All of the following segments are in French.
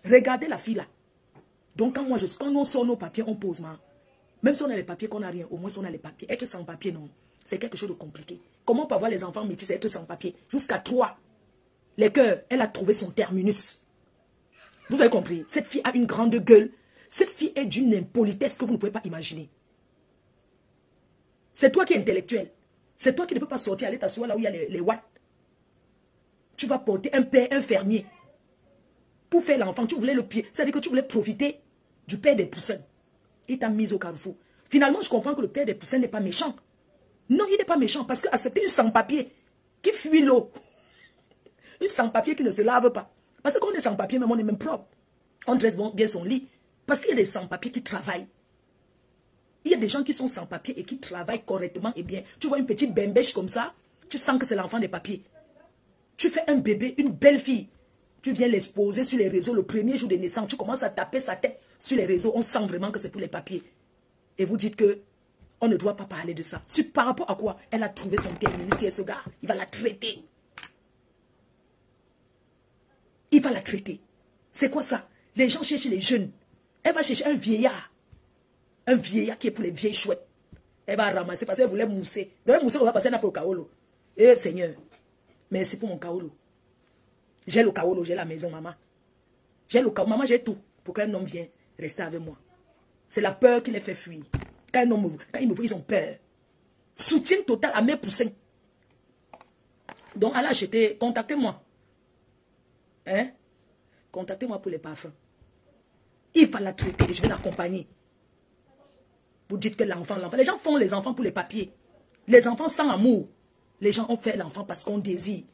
Regardez la fille là. Donc quand on sort nos papiers, on pose main. Même si on a les papiers, qu'on n'a rien, au moins si on a les papiers. Être sans papier, non. C'est quelque chose de compliqué. Comment on peut avoir les enfants métis et être sans papier? Jusqu'à 3. Les cœurs, elle a trouvé son terminus. Vous avez compris? Cette fille a une grande gueule. Cette fille est d'une impolitesse que vous ne pouvez pas imaginer. C'est toi qui es intellectuel. C'est toi qui ne peux pas sortir, aller t'asseoir là où il y a les watts. Tu vas porter un père infirmier. Pour faire l'enfant, tu voulais le pied. C'est-à-dire que tu voulais profiter du père des poussins. Il t'a mis au carrefour. Finalement, je comprends que le père des poussins n'est pas méchant. Non, il n'est pas méchant parce qu'accepter une sans-papier qui fuit l'eau. Une sans-papier qui ne se lave pas. Parce qu'on est sans-papier, même on est même propre. On dresse bien son lit. Parce qu'il y a des sans-papiers qui travaillent. Il y a des gens qui sont sans-papiers et qui travaillent correctement et bien. Tu vois une petite bembèche comme ça, tu sens que c'est l'enfant des papiers. Tu fais un bébé, une belle fille. Tu viens l'exposer sur les réseaux le premier jour de naissance. Tu commences à taper sa tête sur les réseaux. On sent vraiment que c'est pour les papiers. Et vous dites que on ne doit pas parler de ça. Par rapport à quoi? Elle a trouvé son terminus qui est ce gars. Il va la traiter. Il va la traiter. C'est quoi ça? Les gens cherchent les jeunes. Elle va chercher un vieillard. Un vieillard qui est pour les vieilles chouettes. Elle va ramasser parce qu'elle voulait mousser. Donc elle mousser, on va passer pour le kaolo. Eh Seigneur, merci pour mon kaolo. J'ai le kaolo, j'ai la maison, maman. J'ai le kaolo, maman, j'ai tout. Pour qu'un homme vienne rester avec moi. C'est la peur qui les fait fuir. Quand il me voit, ils ont peur. Soutien total à mes poussins. Donc, allez acheter, contactez-moi. Hein? Contactez-moi pour les parfums. Il va la traiter et je vais l'accompagner. Vous dites que l'enfant. Les gens font les enfants pour les papiers. Les enfants sans amour. Les gens ont fait l'enfant parce qu'on désire.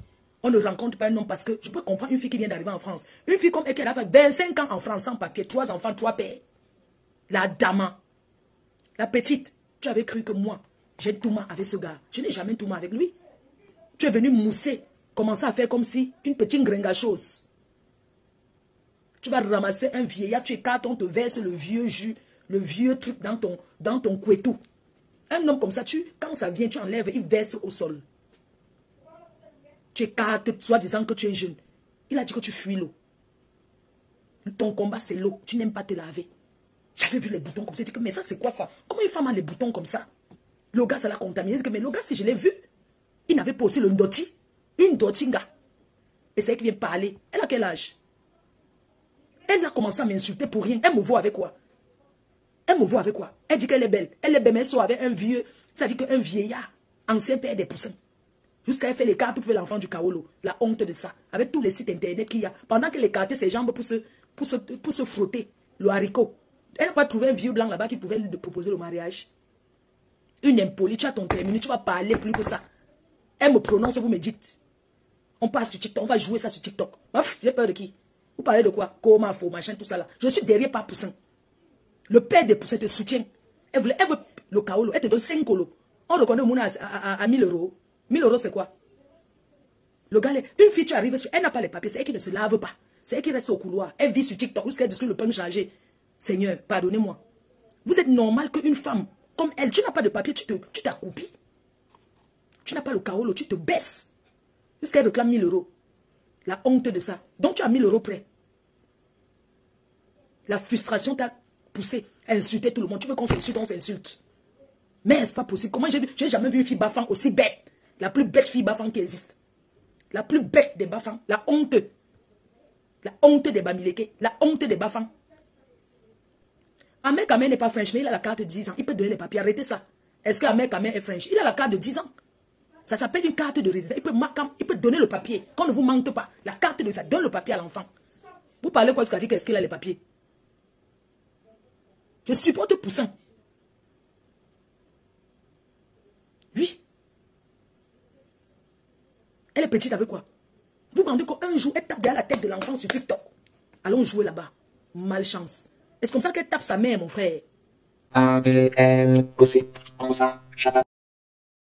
On ne rencontre pas un homme parce que je peux comprendre une fille qui vient d'arriver en France. Une fille comme elle qui a fait 25 ans en France sans papier, 3 enfants, 3 pères. La dame. La petite, tu avais cru que moi, j'ai tout mal avec ce gars. Je n'ai jamais tout mal avec lui. Tu es venu mousser, commencer à faire comme si une petite gringachose. Tu vas ramasser un vieillard, tu écartes, on te verse le vieux jus, le vieux truc dans ton couetou. Un homme comme ça, quand ça vient, tu enlèves, il verse au sol. Tu écartes, soit disant que tu es jeune. Il a dit que tu fuis l'eau. Ton combat, c'est l'eau. Tu n'aimes pas te laver. J'avais vu les boutons comme ça. Je dis, mais ça, c'est quoi ça? Comment une femme a les boutons comme ça? Le gars, ça l'a contaminé. Mais le gars, si je l'ai vu, il n'avait pas aussi le ndoti. Une dotinga. Et c'est elle qui vient parler. Elle a quel âge? Elle a commencé à m'insulter pour rien. Elle me voit avec quoi? Elle me voit avec quoi? Elle dit qu'elle est belle. Elle est belle, mais elle sort avec un vieux. Ça dit qu'un vieillard, ancien père des poussins. Jusqu'à elle fait les cartes pour faire l'enfant du Kaolo. La honte de ça. Avec tous les sites internet qu'il y a. Pendant qu'elle écartait ses jambes pour se frotter le haricot. Elle n'a pas trouvé un vieux blanc là-bas qui pouvait lui proposer le mariage. Une impolie, tu as ton terminé, tu vas parler plus que ça. Elle me prononce, vous me dites. On passe sur TikTok, on va jouer ça sur TikTok. J'ai peur de qui? Vous parlez de quoi? Comment, faux, machin, tout ça là. Je suis derrière par Poussin. Le père des Poussins te soutient. Elle veut le Kaolo, elle te donne 5 colos. On reconnaît au monde à 1000 euros. 1000 euros, c'est quoi? Le gars, une fille, tu arrives, elle n'a pas les papiers, c'est elle qui ne se lave pas. C'est elle qui reste au couloir. Elle vit sur TikTok jusqu'à ce que le pain chargé. Seigneur, pardonnez-moi. Vous êtes normal qu'une femme comme elle, tu n'as pas de papier, tu t'accoupis. Tu n'as pas le kaolo, tu te baisses. Jusqu'à elle réclame 1000 euros. La honte de ça. Donc tu as 1000 euros prêt. La frustration t'a poussé à insulter tout le monde. Tu veux qu'on s'insulte, on s'insulte. Mais c'est pas possible. Comment j'ai jamais vu une fille bafang aussi bête. La plus bête fille bafang qui existe. La plus bête des bafang. La honte. La honte des bamileke. La honte des bafang. Ahmed Kamer n'est pas French, mais il a la carte de 10 ans. Il peut donner les papiers. Arrêtez ça. Est-ce que Ahmed Kamer est French? Il a la carte de 10 ans. Ça s'appelle une carte de résidence. Il peut donner le papier. Qu'on ne vous manque pas. La carte de ça. Donne le papier à l'enfant. Vous parlez quoi? Est-ce qu'il a les papiers? Je supporte Poussin. Oui. Elle est petite avec quoi? Vous vous rendez compte, un jour, elle tape derrière la tête de l'enfant sur TikTok. Allons jouer là-bas. Malchance. Est-ce comme ça qu'elle tape sa mère, mon frère? ADN, gossip, comme ça,